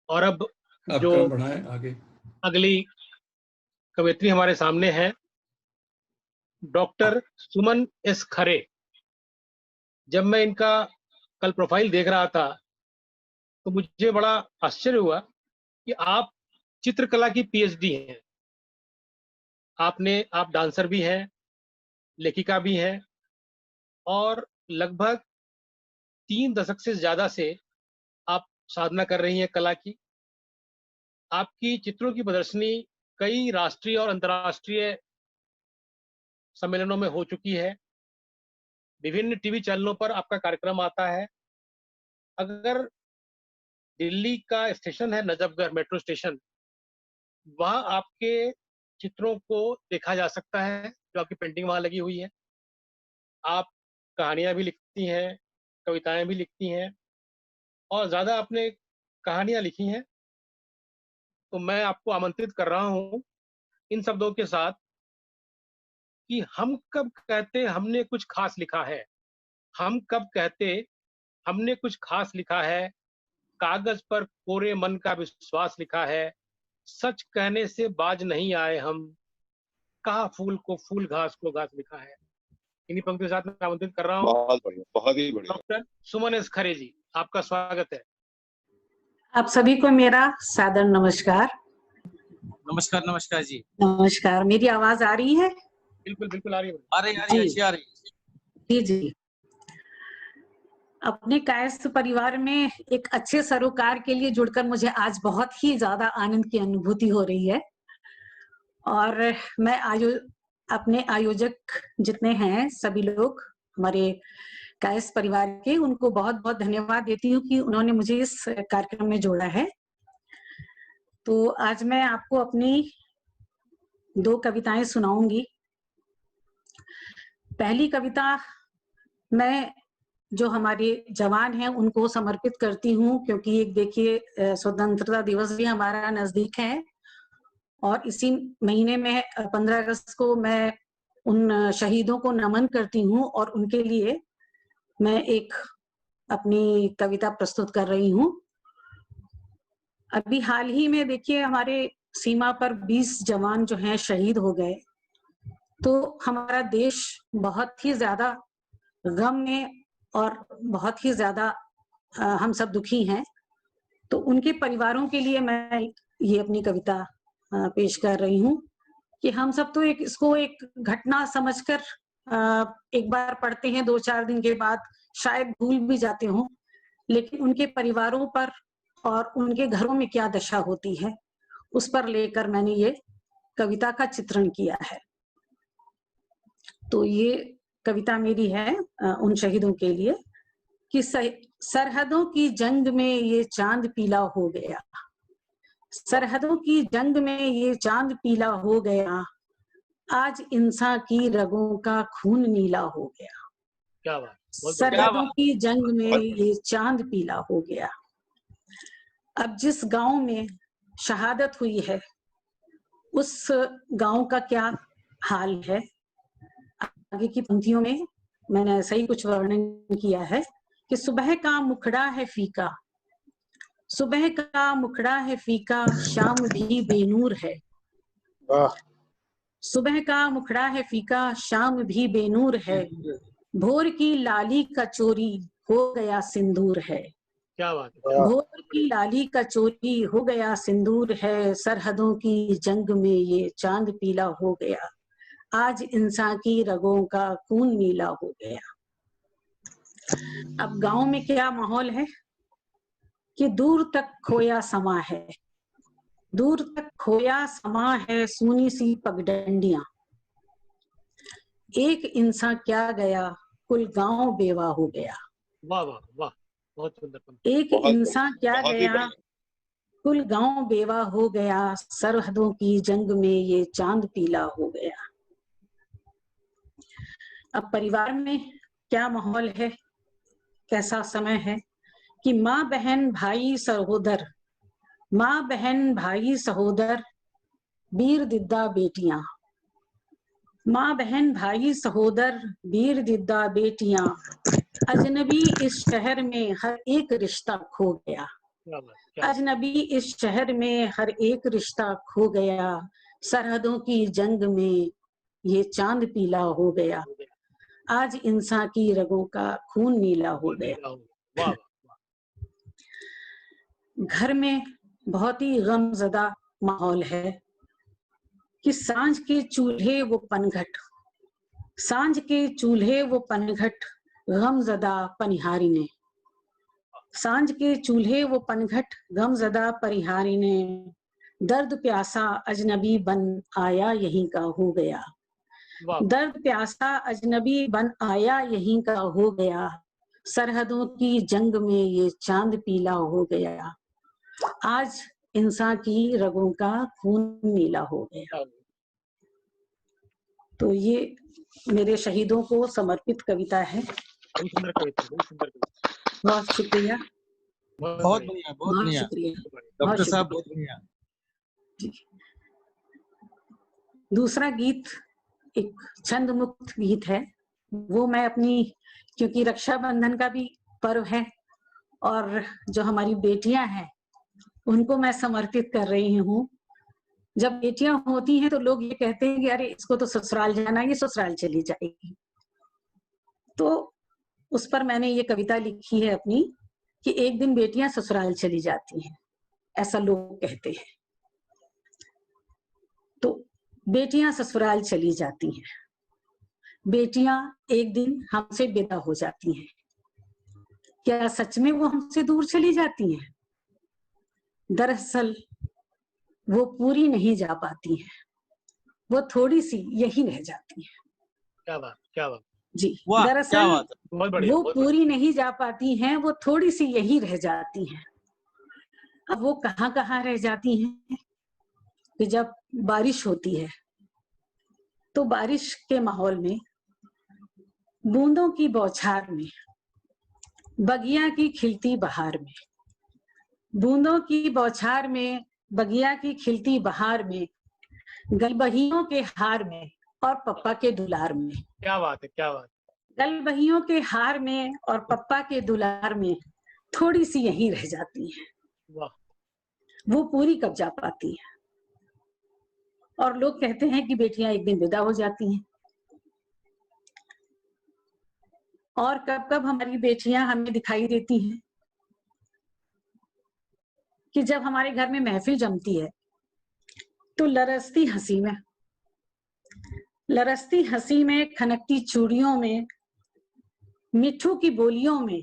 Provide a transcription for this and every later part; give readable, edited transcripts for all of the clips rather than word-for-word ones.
और अब आप जो क्रम बढ़ाएं आगे। अगली कवयित्री हमारे सामने है डॉक्टर सुमन एस खरे। जब मैं इनका कल प्रोफाइल देख रहा था तो मुझे बड़ा आश्चर्य हुआ कि आप चित्रकला की पीएचडी हैं। आप डांसर भी हैं, लेखिका भी हैं और लगभग 3 दशक से ज्यादा से आप साधना कर रही हैं कला की। आपकी चित्रों की प्रदर्शनी कई राष्ट्रीय और अंतर्राष्ट्रीय सम्मेलनों में हो चुकी है। विभिन्न टीवी चैनलों पर आपका कार्यक्रम आता है। अगर दिल्ली का स्टेशन है नजफगढ़ मेट्रो स्टेशन, वहां आपके चित्रों को देखा जा सकता है, जो आपकी पेंटिंग वहां लगी हुई है। आप कहानियां भी लिखती हैं, कविताएं भी लिखती हैं और ज्यादा आपने कहानियां लिखी हैं। तो मैं आपको आमंत्रित कर रहा हूं इन शब्दों के साथ कि हम कब कहते हमने कुछ खास लिखा है, हम कब कहते हमने कुछ खास लिखा है, कागज पर कोरे मन का विश्वास लिखा है, सच कहने से बाज नहीं आए हम, कहा फूल को फूल घास को घास लिखा है। इन्हीं पंक्तियों के साथ मैं आमंत्रित कर रहा हूँ बहुत बढ़िया, बहुत ही बढ़िया। डॉक्टर सुमन एस खरे जी, आपका स्वागत है। आप सभी को मेरा सादर नमस्कार। नमस्कार। नमस्कार जी। नमस्कार। मेरी आवाज आ रही है? बिल्कुल बिल्कुल आ रही है। आ रही अच्छी आ रही। जी जी। अपने कायस्थ परिवार में एक अच्छे सरोकार के लिए जुड़कर मुझे आज बहुत ही ज्यादा आनंद की अनुभूति हो रही है। और मैं अपने आयोजक जितने हैं सभी लोग हमारे कायस्थ परिवार के, उनको बहुत बहुत धन्यवाद देती हूँ कि उन्होंने मुझे इस कार्यक्रम में जोड़ा है। तो आज मैं आपको अपनी 2 कविताएं सुनाऊंगी। पहली कविता मैं जो हमारे जवान हैं उनको समर्पित करती हूँ, क्योंकि एक देखिए स्वतंत्रता दिवस भी हमारा नजदीक है और इसी महीने में 15 अगस्त को मैं उन शहीदों को नमन करती हूँ और उनके लिए मैं एक अपनी कविता प्रस्तुत कर रही हूँ। अभी हाल ही में देखिए हमारे सीमा पर 20 जवान जो हैं शहीद हो गए, तो हमारा देश बहुत ही ज्यादा गम में और बहुत ही ज्यादा हम सब दुखी हैं। तो उनके परिवारों के लिए मैं ये अपनी कविता पेश कर रही हूँ कि हम सब तो इसको एक घटना समझकर एक बार पढ़ते हैं, 2-4 दिन के बाद शायद भूल भी जाते हों, लेकिन उनके परिवारों पर और उनके घरों में क्या दशा होती है उस पर लेकर मैंने ये कविता का चित्रण किया है। तो ये कविता मेरी है उन शहीदों के लिए कि सरहदों की जंग में ये चांद पीला हो गया, सरहदों की जंग में ये चांद पीला हो गया, आज इंसान की रगों का खून नीला हो गया। क्या बात। सरहदों की जंग में ये चांद पीला हो गया। अब जिस गांव में शहादत हुई है उस गांव का क्या हाल है, आगे की पंक्तियों में मैंने ऐसा ही कुछ वर्णन किया है कि सुबह का मुखड़ा है फीका, सुबह का मुखड़ा है फीका, शाम भी बेनूर है। सुबह का मुखड़ा है फीका, शाम भी बेनूर है, भोर की लाली का चोरी हो गया सिंदूर है। क्या बात है। भोर की लाली का चोरी हो गया सिंदूर है, सरहदों की जंग में ये चांद पीला हो गया, आज इंसान की रगों का खून नीला हो गया। अब गांव में क्या माहौल है कि दूर तक खोया समा है, दूर तक खोया समा है, सूनी सी पगडंडियां, एक इंसान क्या गया कुल गांव बेवा हो गया। वाह वाह वाह, बहुत सुंदर। एक इंसान क्या गया कुल गांव बेवा हो गया, सरहदों की जंग में ये चांद पीला हो गया। अब परिवार में क्या माहौल है, कैसा समय है कि माँ बहन भाई सहोदर, माँ बहन भाई सहोदर, वीर दिद्दा बेटियां, माँ बहन भाई सहोदर, वीर दिद्दा बेटियां, अजनबी इस शहर में हर एक रिश्ता खो गया, क्या बात, क्या बात। अजनबी इस शहर में हर एक रिश्ता खो गया, सरहदों की जंग में ये चांद पीला हो गया, आज इंसान की रगों का खून नीला हो गया। वाह वाह। घर में बहुत ही गमज़दा माहौल है कि सांझ के चूल्हे वो पनघट, सांझ के चूल्हे वो पनघट गमज़दा पनिहारी ने, सांझ के चूल्हे वो पनघट गमज़दा परिहारी ने, दर्द प्यासा अजनबी बन आया यहीं का हो गया, वाह। दर्द प्यासा अजनबी बन आया यहीं का हो गया, सरहदों की जंग में ये चांद पीला हो गया, आज इंसान की रगों का खून नीला हो गया। तो ये मेरे शहीदों को समर्पित कविता है। बहुत सुंदर कविता, बहुत सुंदर कविता। बहुत शुक्रिया, बहुत बढ़िया, बहुत बहुत बढ़िया शुक्रिया। डॉक्टर साहब, बहुत बढ़िया। दूसरा गीत एक छंद मुक्त गीत है, वो मैं अपनी, क्योंकि रक्षाबंधन का भी पर्व है और जो हमारी बेटियां हैं उनको मैं समर्पित कर रही हूँ। जब बेटियां होती हैं तो लोग ये कहते हैं कि अरे इसको तो ससुराल जाना, ये ससुराल चली जाएगी। तो उस पर मैंने ये कविता लिखी है अपनी कि एक दिन बेटियां ससुराल चली जाती हैं, ऐसा लोग कहते हैं। तो बेटियां ससुराल चली जाती हैं, बेटियां एक दिन हमसे विदा हो जाती हैं। क्या सच में वो हमसे दूर चली जाती हैं? दरअसल वो पूरी नहीं जा पाती हैं, वो थोड़ी सी यही रह जाती हैं। क्या बात, क्या बात जी। वाह, क्या दरअसल बात है। बहुत बढ़िया, वो बहुत पूरी नहीं जा पाती हैं, वो थोड़ी सी यही रह जाती हैं। अब वो कहाँ कहाँ रह जाती हैं कि जब बारिश होती है तो बारिश के माहौल में, बूंदों की बौछार में, बगिया की खिलती बहार में, बूंदों की बौछार में, बगिया की खिलती बहार में, गलबहियों के हार में और पप्पा के दुलार में। क्या बात है, क्या बात। गलबहियों के हार में और पप्पा के दुलार में थोड़ी सी यहीं रह जाती हैं, वाह। वो पूरी कब जा पाती है। और लोग कहते हैं कि बेटियां एक दिन विदा हो जाती हैं, और कब कब हमारी बेटियां हमें दिखाई देती हैं कि जब हमारे घर में महफिल जमती है तो लरसती हंसी में, लरसती हंसी में, खनकती चूड़ियों में, मिठू की बोलियों में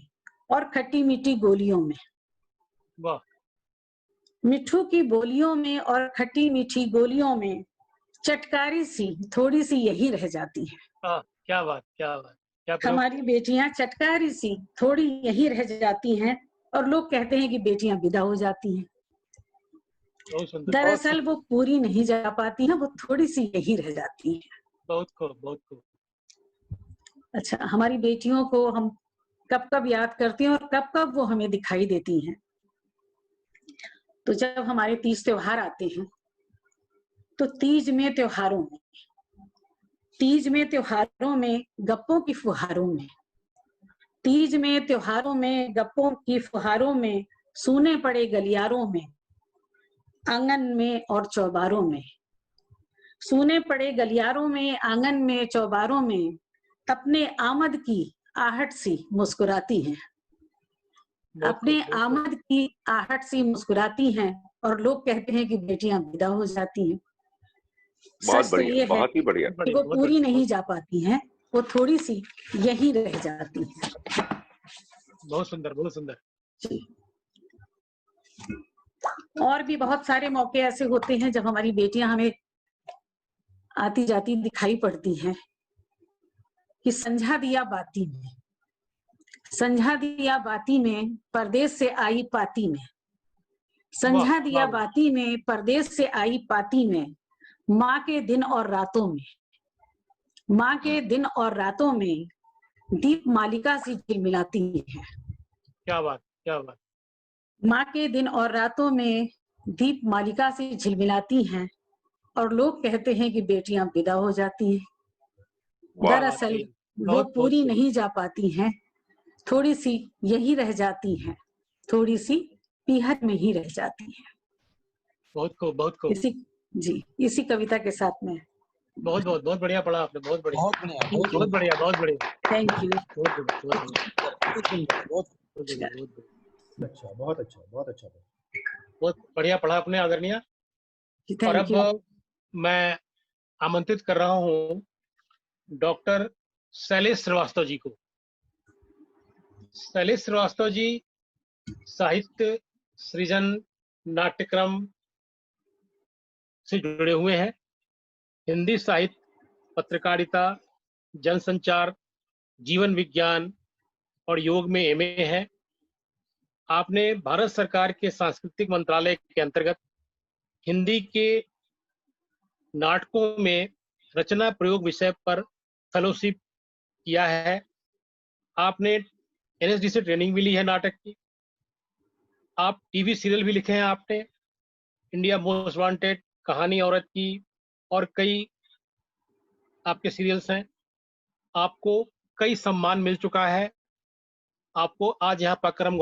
और खट्टी मीठी गोलियों में, वाह। मिठू की बोलियों में और खट्टी मीठी गोलियों में चटकारी सी थोड़ी सी यही रह जाती है। क्या बात, क्या बात, क्या प्रयोग। हमारी बेटियां चटकारी सी थोड़ी यही रह जाती हैं और लोग कहते हैं कि बेटियां विदा हो जाती हैं। बहुत सुंदर, दरअसल वो पूरी नहीं जा पाती हैं, वो थोड़ी सी यही रह जाती हैं। बहुत खूब, बहुत खूब। अच्छा, हमारी बेटियों को हम कब कब याद करते हैं और कब कब वो हमें दिखाई देती हैं। तो जब हमारे तीज त्योहार आते हैं तो तीज में त्योहारों में, तीज में त्योहारों में गप्पों की फुहारों में, तीज में त्योहारों में गप्पों की फुहारों में, सूने पड़े गलियारों में, आंगन में और चौबारों में, सूने पड़े गलियारों में, आंगन में चौबारों में, अपने आमद की आहट सी मुस्कुराती हैं, अपने आमद की आहट सी मुस्कुराती हैं और लोग कहते हैं कि बेटियां विदा हो जाती हैं। बहुत बढ़िया, बहुत ही बढ़िया। कि वो पूरी नहीं जा पाती हैं, वो थोड़ी सी यही रह जाती हैं। बहुत सुंदर, बहुत सुंदर। और भी बहुत सारे मौके ऐसे होते हैं जब हमारी बेटियां हमें आती जाती दिखाई पड़ती हैं कि संझा दिया बाती में, संझा दिया बाती में, परदेश से आई पाती में, संझा दिया बाती में, परदेश से आई पाती में, माँ के दिन और रातों में, माँ के दिन और रातों में दीप मालिका सी झिलमिलाती है। क्या बात, क्या बात। माँ के दिन और रातों में दीप मालिका से झिलमिलाती हैं और लोग कहते हैं कि बेटियां विदा हो जाती हैं। दरअसल वो पूरी नहीं जा पाती हैं, थोड़ी सी यही रह जाती हैं, थोड़ी सी पीहर में ही रह जाती हैं। बहुत खूब, बहुत खूब। इसी कविता के साथ में बहुत बहुत बहुत बढ़िया पढ़ा आपने, बहुत बढ़िया, बहुत बढ़िया, बहुत बढ़िया, बहुत बढ़िया। Thank you. अच्छा, बहुत अच्छा, बहुत अच्छा, बहुत बढ़िया पढ़ा आपने आदरणीय। और अब मैं आमंत्रित कर रहा हूँ डॉक्टर शैलेश श्रीवास्तव जी को। शैलेश श्रीवास्तव जी साहित्य सृजन नाट्यक्रम से जुड़े हुए हैं। हिंदी साहित्य, पत्रकारिता, जनसंचार, जीवन विज्ञान और योग में एमए है। आपने भारत सरकार के सांस्कृतिक मंत्रालय के अंतर्गत हिंदी के नाटकों में रचना प्रयोग विषय पर फेलोशिप किया है। आपने एनएसडी से ट्रेनिंग भी ली है नाटक की। आप टीवी सीरियल भी लिखे हैं आपने, इंडिया मोस्ट वांटेड, कहानी औरत की, और कई आपके सीरियल्स हैं। आपको कई सम्मान मिल चुका है। आपको आज यहाँ पकरम